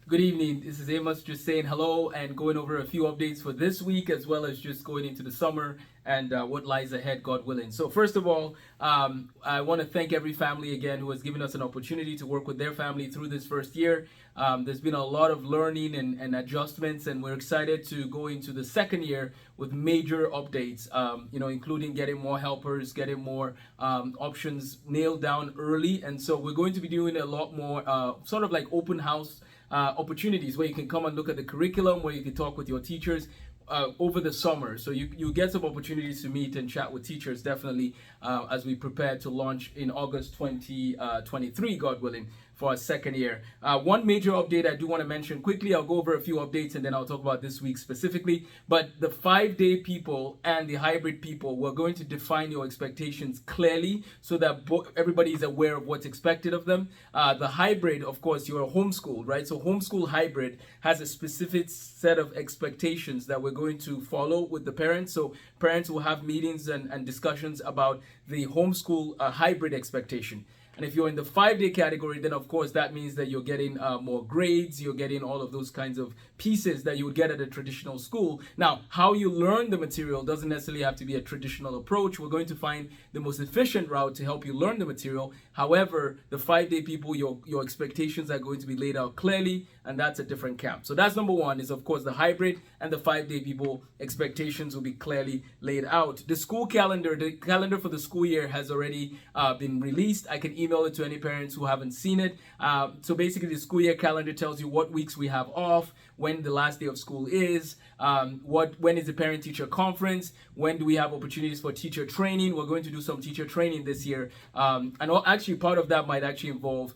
Good evening. This is Amos just saying hello and going over a few updates for this week as well as just going into the summer and what lies ahead, God willing. So, first of all, I want to thank every family again who has given us an opportunity to work with their family through this first year. There's been a lot of learning and adjustments, and we're excited to go into the second year with major updates, including getting more helpers, getting more options nailed down early. And so, we're going to be doing a lot more sort of like open house opportunities where you can come and look at the curriculum, where you can talk with your teachers over the summer. So you get some opportunities to meet and chat with teachers definitely as we prepare to launch in August 2023, God willing, for our second year. One major update I do want to mention quickly, I'll go over a few updates and then I'll talk about this week specifically, but the 5-day people and the hybrid people, we're going to define your expectations clearly so that everybody is aware of what's expected of them. The hybrid, of course, you're homeschooled, right? So homeschool hybrid has a specific set of expectations that we're going to follow with the parents. So parents will have meetings and discussions about the homeschool hybrid expectation. And if you're in the 5-day category, then of course that means that you're getting more grades, you're getting all of those kinds of pieces that you would get at a traditional school. Now, how you learn the material doesn't necessarily have to be a traditional approach. We're going to find the most efficient route to help you learn the material. However, the 5-day people, your expectations are going to be laid out clearly, and that's a different camp. So that's number one, is of course the hybrid, and the 5-day people expectations will be clearly laid out. The school calendar, the calendar for the school year has already been released. I can email it to any parents who haven't seen it. So basically the school year calendar tells you what weeks we have off, when the last day of school is, when is the parent-teacher conference, when do we have opportunities for teacher training. We're going to do some teacher training this year, and actually part of that might actually involve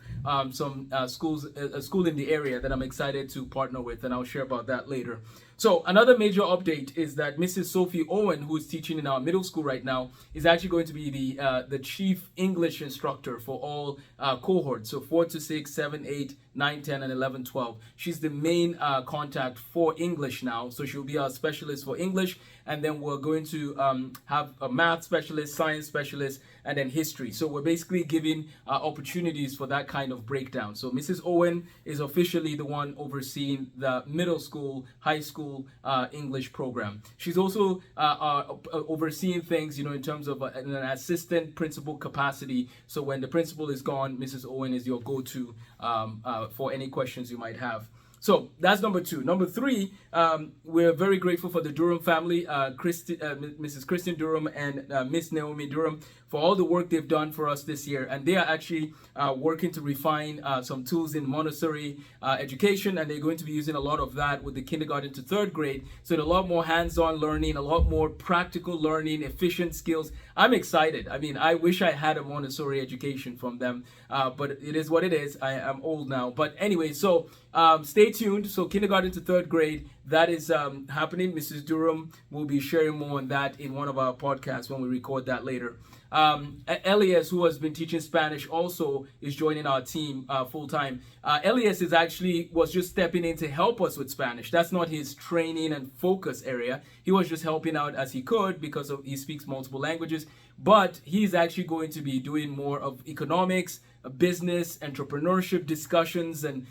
some schools, a school in the area that I'm excited to partner with, and I'll share about that later. So another major update is that Mrs. Sophie Owen, who is teaching in our middle school right now, is actually going to be the chief English instructor for all cohorts. So 4 to 6, 7, 8, 9, 10, and 11, 12. She's the main contact for English now. So she'll be our specialist for English. And then we're going to have a math specialist, science specialist, and then history. So we're basically giving opportunities for that kind of breakdown. So Mrs. Owen is officially the one overseeing the middle school, high school English program. She's also overseeing things, in terms of an assistant principal capacity. So when the principal is gone, Mrs. Owen is your go-to for any questions you might have. So that's number two. Number three, we're very grateful for the Durham family, Mrs. Kristen Durham and Miss Naomi Durham, for all the work they've done for us this year. And they are actually working to refine some tools in Montessori education, and they're going to be using a lot of that with the kindergarten to third grade. So a lot more hands-on learning, a lot more practical learning, efficient skills. I'm excited. I mean, I wish I had a Montessori education from them, but it is what it is. I am old now. But anyway, so stay tuned. So kindergarten to third grade, that is happening. Mrs. Durham will be sharing more on that in one of our podcasts when we record that later. Elias, who has been teaching Spanish, also is joining our team full-time. Elias was just stepping in to help us with Spanish. That's not his training and focus area. He was just helping out as he could because he speaks multiple languages. But he's actually going to be doing more of economics, business, entrepreneurship discussions, and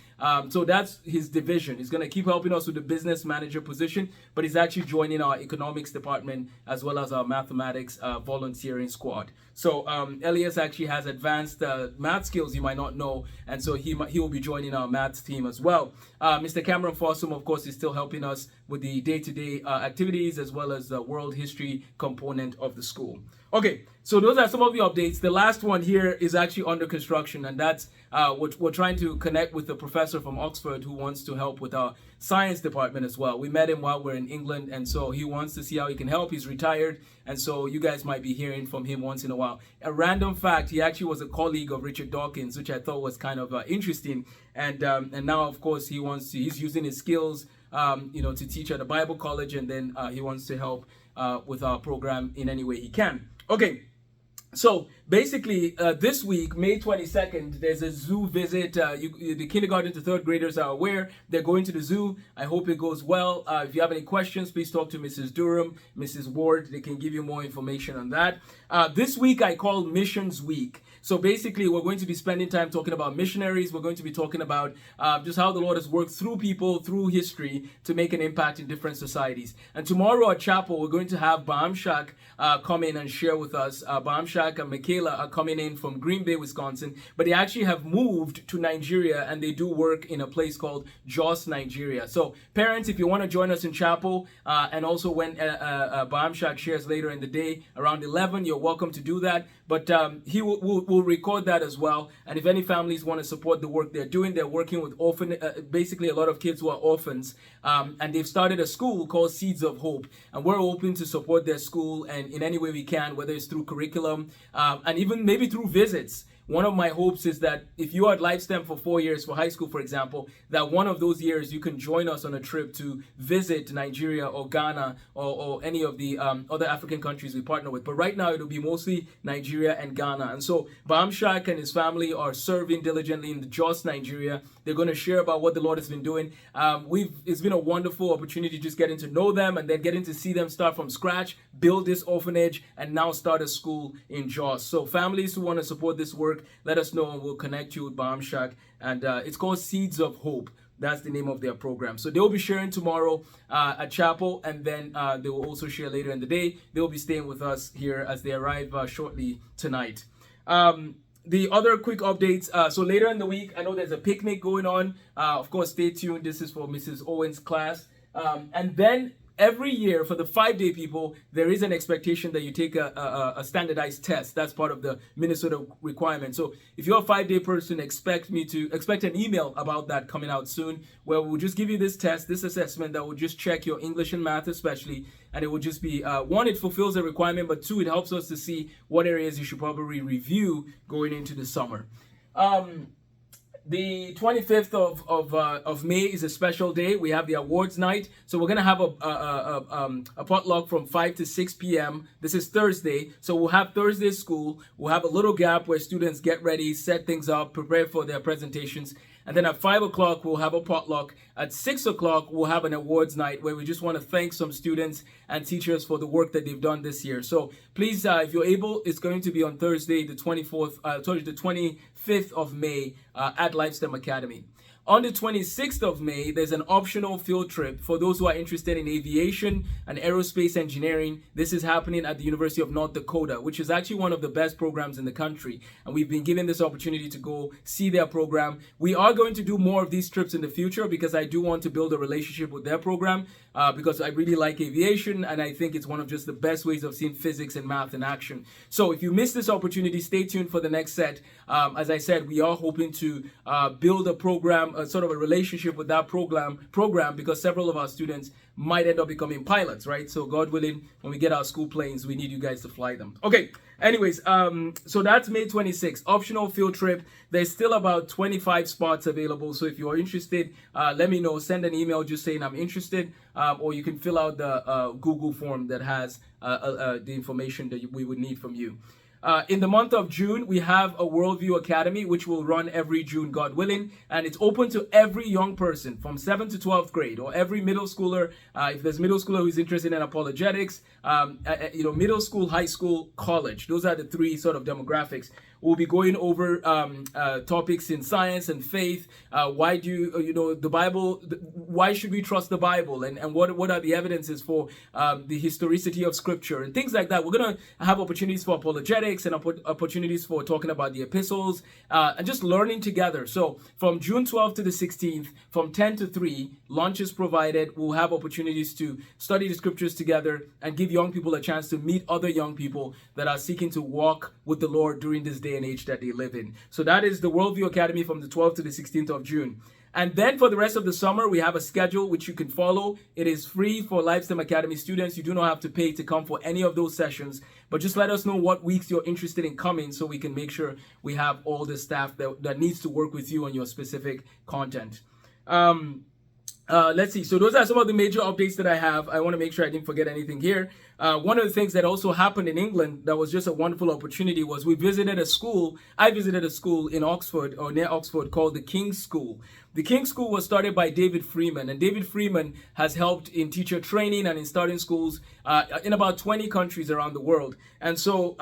so that's his division. He's going to keep helping us with the business manager position, but he's actually joining our economics department as well as our mathematics volunteering squad. So Elias actually has advanced math skills you might not know, and so he will be joining our math team as well. Mr. Cameron Fossum, of course, is still helping us with the day-to-day activities as well as the world history component of the school. Okay, so those are some of the updates. The last one here is actually under construction, and that's we're trying to connect with a professor from Oxford who wants to help with our science department as well. We met him while we're in England, and so he wants to see how he can help. He's retired, and so you guys might be hearing from him once in a while. A random fact, he actually was a colleague of Richard Dawkins, which I thought was kind of interesting. And now, of course, he's using his skills to teach at a Bible college, and then he wants to help with our program in any way he can. Okay, so basically this week, May 22nd, there's a zoo visit. The kindergarten to third graders are aware. They're going to the zoo. I hope it goes well. If you have any questions, please talk to Mrs. Durham, Mrs. Ward. They can give you more information on that. This week I call Missions Week. So basically, we're going to be spending time talking about missionaries. We're going to be talking about just how the Lord has worked through people, through history, to make an impact in different societies. And tomorrow at chapel, we're going to have Baamshak come in and share with us. Baamshak and Michaela are coming in from Green Bay, Wisconsin, but they actually have moved to Nigeria, and they do work in a place called Jos, Nigeria. So parents, if you want to join us in chapel, and also when Baamshak shares later in the day around 11, you're welcome to do that. But he will record that as well. And if any families want to support the work they're doing, they're working with basically a lot of kids who are orphans, and they've started a school called Seeds of Hope, and we're open to support their school and in any way we can, whether it's through curriculum and even maybe through visits. One of my hopes is that if you are at LifeSTEM for 4 years, for high school, for example, that one of those years you can join us on a trip to visit Nigeria or Ghana or any of the other African countries we partner with. But right now, it'll be mostly Nigeria and Ghana. And so Baamshak and his family are serving diligently in Jos, Nigeria. They're going to share about what the Lord has been doing. It's been a wonderful opportunity just getting to know them and then getting to see them start from scratch, build this orphanage, and now start a school in Jos. So families who want to support this work, let us know and we'll connect you with Baamshak. And it's called Seeds of Hope. That's the name of their program. So they'll be sharing tomorrow at chapel, and then they will also share later in the day. They'll be staying with us here as they arrive shortly tonight. The other quick updates. So later in the week, I know there's a picnic going on. Of course, stay tuned. This is for Mrs. Owen's class. And then every year for the 5-day people, there is an expectation that you take a standardized test. That's part of the Minnesota requirement. So if you're a 5-day person, expect an email about that coming out soon, where we'll just give you this test, this assessment that will just check your English and math especially. And it will just be, one, it fulfills the requirement, but two, it helps us to see what areas you should probably review going into the summer. The 25th of May is a special day. We have the awards night. So we're going to have a potluck from 5 to 6 p.m. This is Thursday. So we'll have Thursday school. We'll have a little gap where students get ready, set things up, prepare for their presentations. And then at 5 o'clock, we'll have a potluck. At 6 o'clock, we'll have an awards night where we just want to thank some students and teachers for the work that they've done this year. So please, if you're able, it's going to be on Thursday, the 25th of May at LifeSTEM Academy. On the 26th of May, there's an optional field trip for those who are interested in aviation and aerospace engineering. This is happening at the University of North Dakota, which is actually one of the best programs in the country. And we've been given this opportunity to go see their program. We are going to do more of these trips in the future because I do want to build a relationship with their program because I really like aviation and I think it's one of just the best ways of seeing physics and math in action. So if you miss this opportunity, stay tuned for the next set. As I said, we are hoping to build a program, sort of a relationship with that program because several of our students might end up becoming pilots, right? So God willing, when we get our school planes, we need you guys to fly them. Okay, anyways, so that's May 26th, optional field trip. There's still about 25 spots available. So if you're interested, let me know, send an email just saying I'm interested, or you can fill out the Google form that has the information that we would need from you. In the month of June, we have a Worldview Academy, which will run every June, God willing, and it's open to every young person from 7th to 12th grade, or every middle schooler. If there's a middle schooler who's interested in apologetics, middle school, high school, college. Those are the three sort of demographics. We'll be going over topics in science and faith. Why do the Bible? Why should we trust the Bible? And what are the evidences for the historicity of Scripture and things like that? We're gonna have opportunities for apologetics and opportunities for talking about the epistles and just learning together. So from June 12th to the 16th, from 10 to 3, lunch is provided. We'll have opportunities to study the Scriptures together and give young people a chance to meet other young people that are seeking to walk with the Lord during this day and age that they live in. So that is the Worldview Academy from the 12th to the 16th of June. And then for the rest of the summer, we have a schedule which you can follow. It is free for LifeSTEM Academy students. You do not have to pay to come for any of those sessions, but just let us know what weeks you're interested in coming so we can make sure we have all the staff that needs to work with you on your specific content. Let's see. So those are some of the major updates that I have. I want to make sure I didn't forget anything here. One of the things that also happened in England that was just a wonderful opportunity was I visited a school in Oxford or near Oxford called the King's School. the King School was started by David Freeman, and David Freeman has helped in teacher training and in starting schools in about 20 countries around the world. And so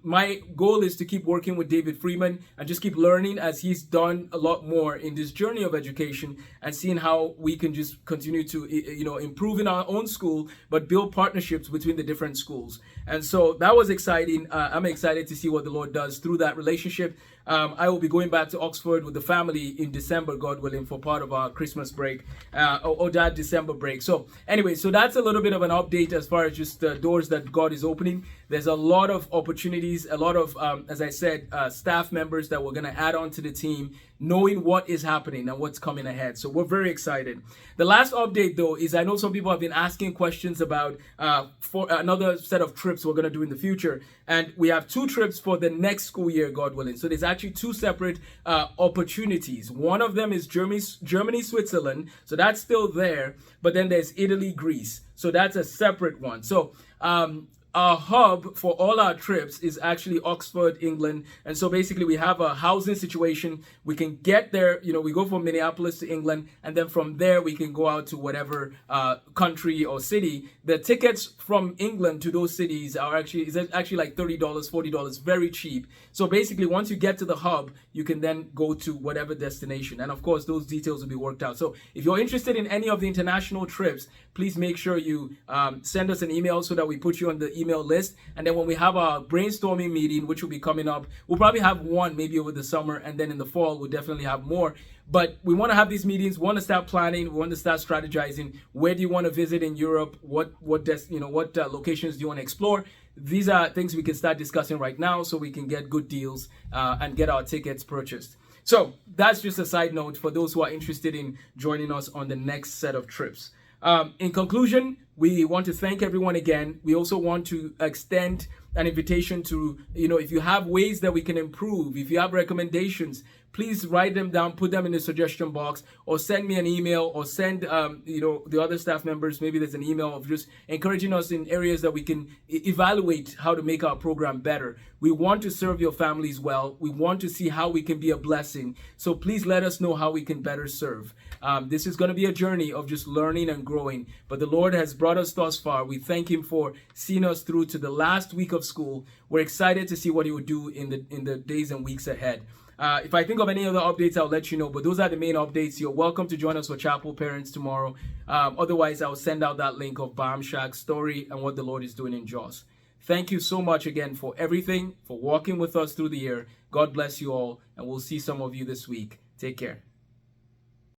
my goal is to keep working with David Freeman and just keep learning, as he's done a lot more in this journey of education, and seeing how we can just continue to improve in our own school, but build partnerships between the different schools. And so that was exciting. I'm excited to see what the Lord does through that relationship. I will be going back to Oxford with the family in December, God willing, for part of our Christmas break or that December break. So anyway, so that's a little bit of an update as far as just the doors that God is opening. There's a lot of opportunities, a lot of, as I said, staff members that we're going to add on to the team, knowing what is happening and what's coming ahead. So we're very excited. The last update, though, is I know some people have been asking questions about for another set of trips we're going to do in the future. And we have 2 trips for the next school year, God willing. So there's actually 2 separate opportunities. One of them is Germany, Switzerland. So that's still there. But then there's Italy, Greece. So that's a separate one. So our hub for all our trips is actually Oxford, England. And so basically we have a housing situation. We can get there, we go from Minneapolis to England, and then from there we can go out to whatever country or city. The tickets from England to those cities are actually like $30, $40, very cheap. So basically once you get to the hub, you can then go to whatever destination. And of course, those details will be worked out. So if you're interested in any of the international trips, please make sure you send us an email so that we put you on the email list. And then when we have our brainstorming meeting, which will be coming up, we'll probably have one maybe over the summer, and then in the fall we'll definitely have more. But we want to have these meetings. We want to start planning. We want to start strategizing. Where do you want to visit in Europe? What locations do you want to explore? These are things we can start discussing right now, so we can get good deals and get our tickets purchased. So that's just a side note for those who are interested in joining us on the next set of trips. In conclusion, we want to thank everyone again. We also want to extend an invitation to, if you have ways that we can improve, if you have recommendations, please write them down, put them in the suggestion box, or send me an email, or send, the other staff members, maybe there's an email of just encouraging us in areas that we can evaluate how to make our program better. We want to serve your families well. We want to see how we can be a blessing. So please let us know how we can better serve. This is going to be a journey of just learning and growing, but the Lord has brought us thus far. We thank Him for seeing us through to the last week of school. We're excited to see what He will do in the days and weeks ahead. If I think of any other updates, I'll let you know, but those are the main updates. You're welcome to join us for Chapel Parents tomorrow. Otherwise, I'll send out that link of Balm Shack's story and what the Lord is doing in Jos. Thank you so much again for everything, for walking with us through the year. God bless you all, and we'll see some of you this week. Take care.